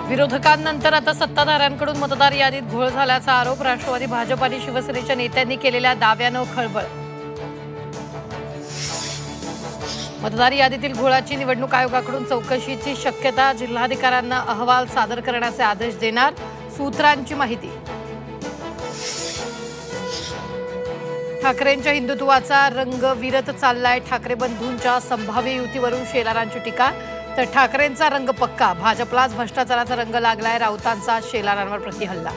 विरोधकांनंतर आता सत्ताधाऱ्यांकडून मतदार यादीत घोळ झाल्याचा आरोप राष्ट्रवादी भाजप आणि शिवसेनेच्या नेत्यांनी केलेल्या दाव्यानं खळबळ। मतदार यादीतील घोळाची निवडणूक आयोगाकडून चौकशीची शक्यता, जिल्हाधिकाऱ्यांना अहवाल सादर करण्याचे आदेश देणार, सूत्रांची माहिती। ठाकरेंच्या हिंदुत्वाचा रंग विरत चाललाय, ठाकरे बंधूंच्या संभाव्य युतीवरून शेलारांची टीका, तर ठाकरेंचा रंग पक्का, भाजपलाच भ्रष्टाचाराचा रंग लागलाय, राऊतांचा शेलारांवर प्रतिहल्ला।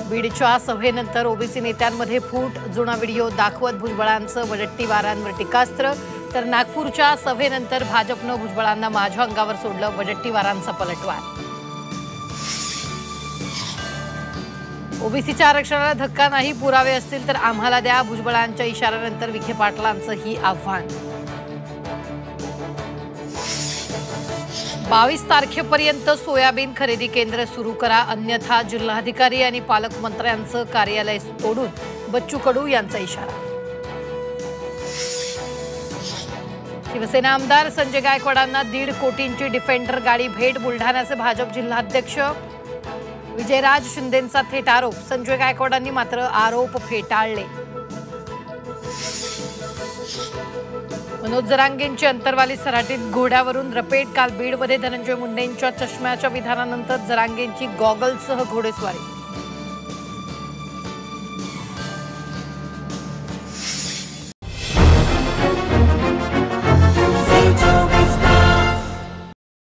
बीडच्या सभेनंतर ओबीसी नेत्यांमध्ये फूट, जुना व्हिडिओ दाखवत भुजबळांचं वडट्टीवारांवर टीकास्त्र, तर नागपूरच्या सभेनंतर भाजपनं भुजबळांना माझ्या अंगावर सोडलं, वडट्टीवारांचा पलटवार। ओबीसीच्या आरक्षणाला धक्का नाही, पुरावे असतील तर आम्हाला द्या, भुजबळांच्या इशाऱ्यानंतर विखे पाटलांचं ही आव्हान। 22 तारखेपर्यंत सोयाबीन खरेदी केंद्र सुरू करा, अन्यथा जिल्हाधिकारी आणि पालकमंत्र्यांचं कार्यालय तोडून, बच्चू कडू यांचा इशारा। शिवसेना आमदार संजय गायकवाडांना 1.5 कोटींची डिफेंडर गाडी भेट, बुलढाण्याचे भाजप जिल्हाध्यक्ष विजयराज शिंदेंचा थेट आरोप, संजय गायकवाडांनी मात्र आरोप फेटाळले। मनोज जरांगेंची अंतरवाली सराटीत घोड्यावरून रपेट, काल बीडमध्ये धनंजय मुंडेंच्या चष्म्याच्या विधानानंतर जरांगेंची गॉगलसह घोडेस्वारी।